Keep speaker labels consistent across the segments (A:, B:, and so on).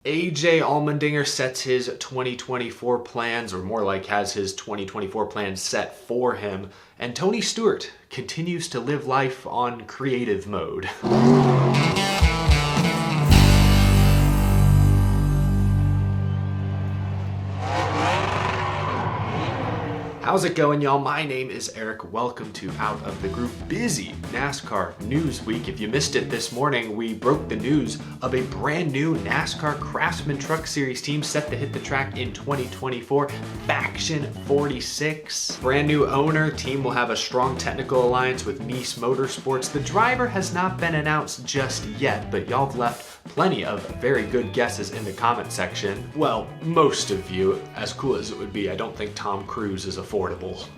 A: AJ Allmendinger sets his 2024 plans, or more like has his 2024 plans set for him, and Tony Stewart continues to live life on creative mode. How's it going, y'all? My name is Eric. Welcome to Out of the Group. Busy NASCAR news week. If you missed it this morning, we broke the news of a brand new NASCAR Craftsman Truck Series team set to hit the track in 2024, Faction 46. Brand new owner, team will have a strong technical alliance with Nice Motorsports. The driver has not been announced just yet, but y'all have left plenty of very good guesses in the comment section. Well, most of you, as cool as it would be. I don't think Tom Cruise is affordable.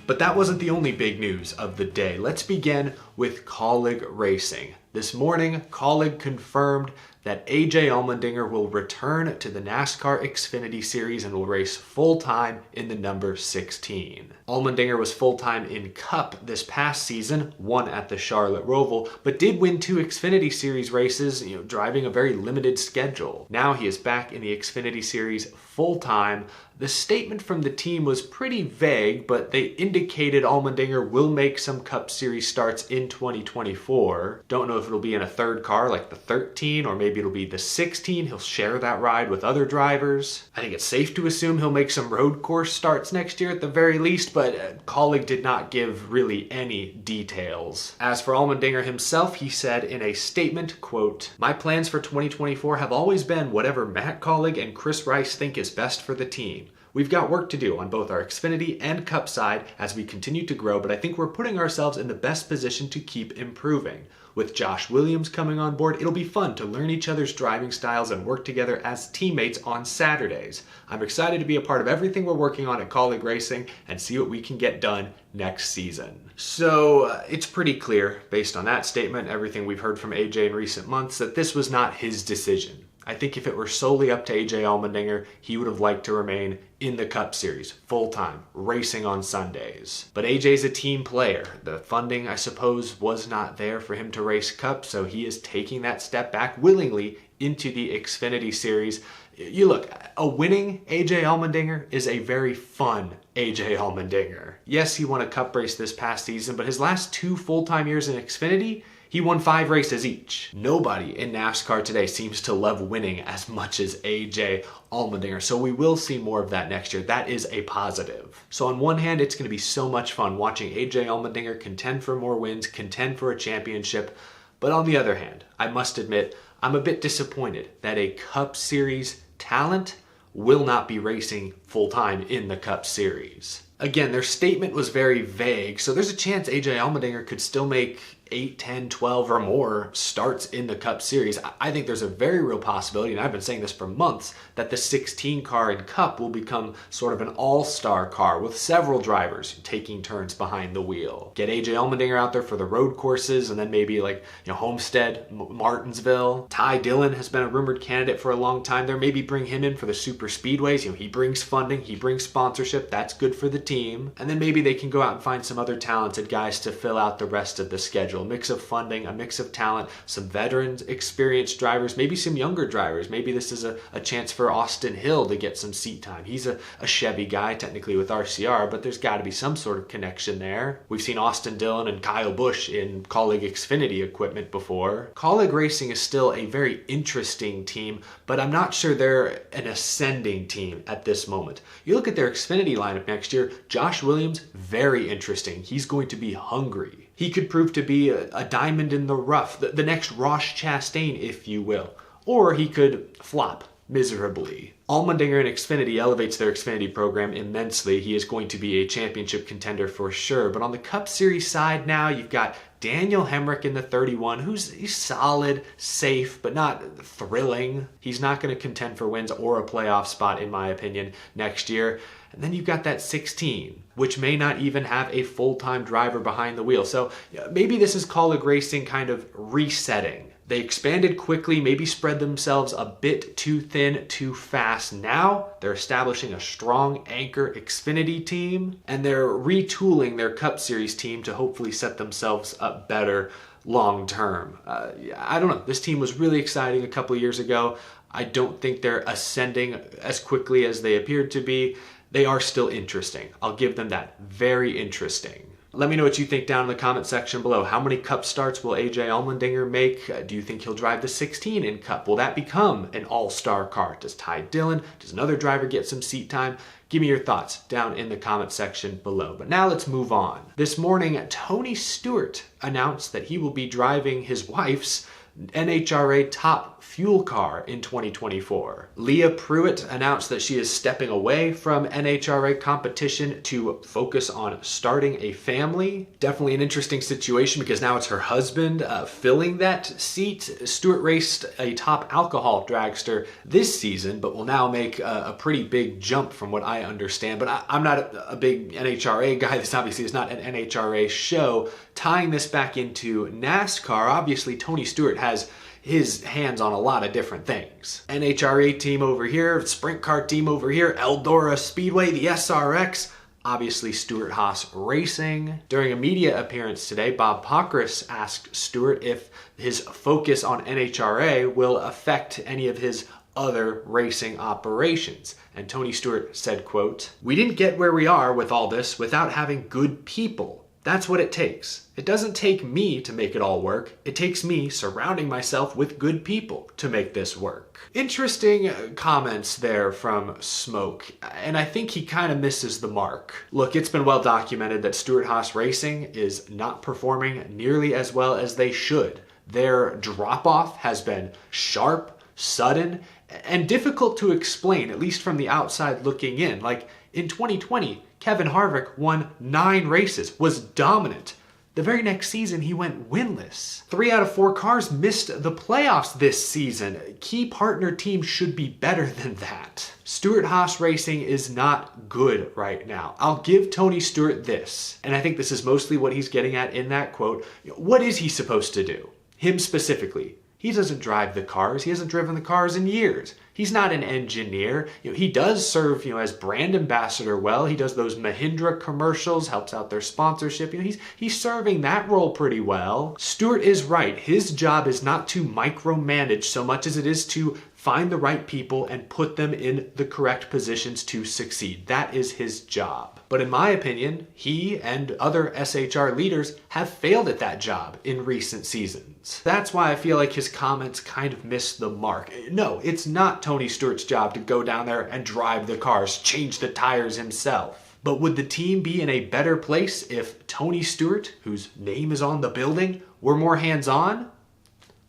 A: But that wasn't the only big news of the day. Let's begin with Kaulig Racing. This morning, Kaulig confirmed that AJ Allmendinger will return to the NASCAR Xfinity Series and will race full-time in the number 16. Allmendinger was full-time in Cup this past season, won at the Charlotte Roval, but did win 2 Xfinity Series races, driving a very limited schedule. Now he is back in the Xfinity Series full-time. The statement from the team was pretty vague, but they indicated Allmendinger will make some Cup Series starts in 2024. Don't know if it'll be in a third car like the 13, or maybe it'll be the 16. He'll share that ride with other drivers. I think it's safe to assume he'll make some road course starts next year at the very least, but Kaulig did not give really any details. As for Allmendinger himself, he said in a statement, quote, "My plans for 2024 have always been whatever Matt Kaulig and Chris Rice think is best for the team. We've got work to do on both our Xfinity and Cup side as we continue to grow, but I think we're putting ourselves in the best position to keep improving. With Josh Williams coming on board, it'll be fun to learn each other's driving styles and work together as teammates on Saturdays. I'm excited to be a part of everything we're working on at Kaulig Racing and see what we can get done next season." So it's pretty clear, based on that statement, everything we've heard from AJ in recent months, that this was not his decision. I think if it were solely up to AJ Allmendinger, he would have liked to remain in the Cup Series, full-time, racing on Sundays. But AJ's a team player. The funding, I suppose, was not there for him to race Cup, so he is taking that step back willingly into the Xfinity Series. You look, a winning AJ Allmendinger is a very fun AJ Allmendinger. Yes, he won a Cup race this past season, but his last 2 full-time years in Xfinity, he won 5 races each. Nobody in NASCAR today seems to love winning as much as AJ Allmendinger, so we will see more of that next year. That is a positive. So on one hand, it's going to be so much fun watching AJ Allmendinger contend for more wins, contend for a championship. But on the other hand, I must admit, I'm a bit disappointed that a Cup Series talent will not be racing full-time in the Cup Series. Again, their statement was very vague, so there's a chance AJ Allmendinger could still make 8, 10, 12 or more starts in the Cup Series. I think there's a very real possibility, and I've been saying this for months, that the 16 car in Cup will become sort of an all-star car with several drivers taking turns behind the wheel. Get AJ Allmendinger out there for the road courses, and then maybe like Homestead, Martinsville. Ty Dillon has been a rumored candidate for a long time there. Maybe bring him in for the super speedways. He brings funding, he brings sponsorship. That's good for the team. And then maybe they can go out and find some other talented guys to fill out the rest of the schedule. A mix of funding, a mix of talent, some veterans, experienced drivers, maybe some younger drivers. Maybe this is a chance for Austin Hill to get some seat time. He's a Chevy guy, technically with RCR, but there's got to be some sort of connection there. We've seen Austin Dillon and Kyle Busch in Kaulig Xfinity equipment before. Kaulig Racing is still a very interesting team, but I'm not sure they're an ascending team at this moment. You look at their Xfinity lineup next year, Josh Williams, very interesting. He's going to be hungry. He could prove to be a diamond in the rough, the next Ross Chastain, if you will. Or he could flop miserably. Allmendinger in Xfinity elevates their Xfinity program immensely. He is going to be a championship contender for sure. But on the Cup Series side now, you've got Daniel Hemrick in the 31, he's solid, safe, but not thrilling. He's not going to contend for wins or a playoff spot, in my opinion, next year. And then you've got that 16, which may not even have a full-time driver behind the wheel. So maybe this is Kaulig Racing kind of resetting. They expanded quickly, maybe spread themselves a bit too thin, too fast. Now they're establishing a strong anchor Xfinity team, and they're retooling their Cup Series team to hopefully set themselves up better long term. I don't know. This team was really exciting a couple of years ago. I don't think they're ascending as quickly as they appeared to be. They are still interesting. I'll give them that. Very interesting. Let me know what you think down in the comment section below. How many Cup starts will AJ Allmendinger make? Do you think he'll drive the 16 in Cup? Will that become an all-star car? Does Ty Dillon, does another driver get some seat time? Give me your thoughts down in the comment section below. But now let's move on. This morning, Tony Stewart announced that he will be driving his wife's NHRA top fuel car in 2024. Leah Pruitt announced that she is stepping away from NHRA competition to focus on starting a family. Definitely an interesting situation because now it's her husband filling that seat. Stewart raced a top alcohol dragster this season, but will now make a pretty big jump from what I understand. But I'm not a big NHRA guy. This obviously is not an NHRA show. Tying this back into NASCAR, obviously Tony Stewart has his hands on a lot of different things. NHRA team over here, sprint car team over here, Eldora Speedway, the SRX, obviously Stewart Haas Racing. During a media appearance today, Bob Pockrass asked Stewart if his focus on NHRA will affect any of his other racing operations. And Tony Stewart said, quote, "We didn't get where we are with all this without having good people. That's what it takes. It doesn't take me to make it all work. It takes me surrounding myself with good people to make this work." Interesting comments there from Smoke, and I think he kind of misses the mark. Look, it's been well documented that Stewart Haas Racing is not performing nearly as well as they should. Their drop-off has been sharp, sudden, and difficult to explain, at least from the outside looking in. Like in 2020, Kevin Harvick won 9 races, was dominant. The very next season, he went winless. 3 out of 4 cars missed the playoffs this season. Key partner teams should be better than that. Stewart Haas Racing is not good right now. I'll give Tony Stewart this, and I think this is mostly what he's getting at in that quote. What is he supposed to do? Him specifically. He doesn't drive the cars. He hasn't driven the cars in years. He's not an engineer. He does serve, as brand ambassador well. He does those Mahindra commercials, helps out their sponsorship. He's serving that role pretty well. Stewart is right. His job is not to micromanage so much as it is to find the right people and put them in the correct positions to succeed. That is his job. But in my opinion, he and other SHR leaders have failed at that job in recent seasons. That's why I feel like his comments kind of miss the mark. No, it's not Tony Stewart's job to go down there and drive the cars, change the tires himself. But would the team be in a better place if Tony Stewart, whose name is on the building, were more hands-on?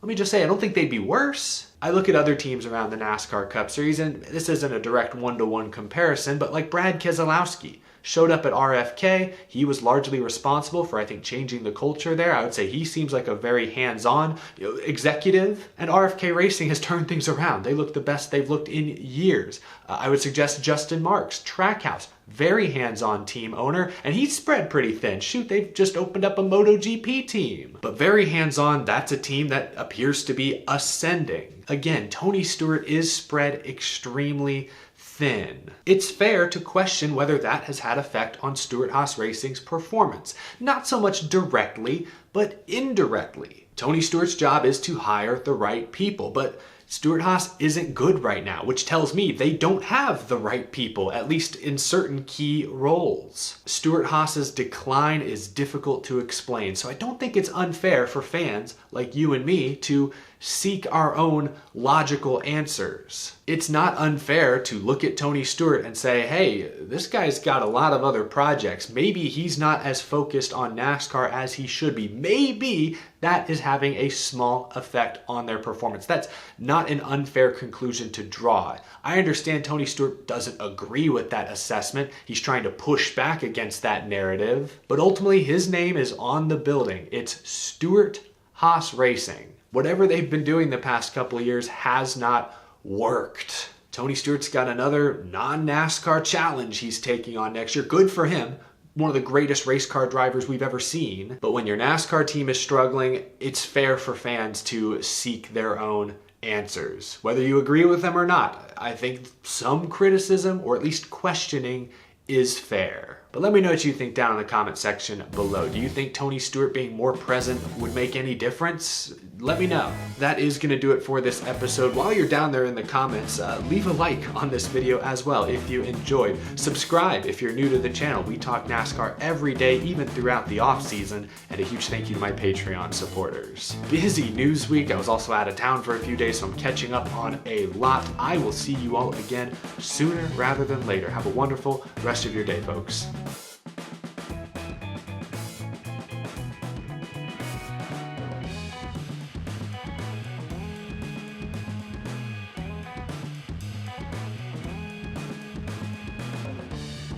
A: Let me just say, I don't think they'd be worse. I look at other teams around the NASCAR Cup Series, and this isn't a direct one-to-one comparison, but like Brad Keselowski showed up at RFK. He was largely responsible for, I think, changing the culture there. I would say he seems like a very hands-on executive, and RFK Racing has turned things around. They look the best they've looked in years. I would suggest Justin Marks, Trackhouse, very hands-on team owner, and he's spread pretty thin. Shoot, they've just opened up a MotoGP team. But very hands-on, that's a team that appears to be ascending. Again, Tony Stewart is spread extremely thin. It's fair to question whether that has had effect on Stewart Haas Racing's performance. Not so much directly, but indirectly. Tony Stewart's job is to hire the right people, but Stewart Haas isn't good right now, which tells me they don't have the right people, at least in certain key roles. Stewart Haas's decline is difficult to explain, so I don't think it's unfair for fans like you and me to seek our own logical answers. It's not unfair to look at Tony Stewart and say, hey, this guy's got a lot of other projects. Maybe he's not as focused on NASCAR as he should be. Maybe that is having a small effect on their performance. That's not an unfair conclusion to draw. I understand Tony Stewart doesn't agree with that assessment. He's trying to push back against that narrative. But ultimately, his name is on the building. It's Stewart Haas Racing. Whatever they've been doing the past couple of years has not worked. Tony Stewart's got another non-NASCAR challenge he's taking on next year. Good for him. One of the greatest race car drivers we've ever seen. But when your NASCAR team is struggling, it's fair for fans to seek their own answers. Whether you agree with them or not, I think some criticism, or at least questioning, is fair. But let me know what you think down in the comment section below. Do you think Tony Stewart being more present would make any difference? let me know. That is going to do it for this episode. While you're down there in the comments, leave a like on this video as well if you enjoyed. Subscribe if you're new to the channel. We talk NASCAR every day, even throughout the off season. And a huge thank you to my Patreon supporters. Busy news week. I was also out of town for a few days, so I'm catching up on a lot. I will see you all again sooner rather than later. Have a wonderful rest of your day, folks.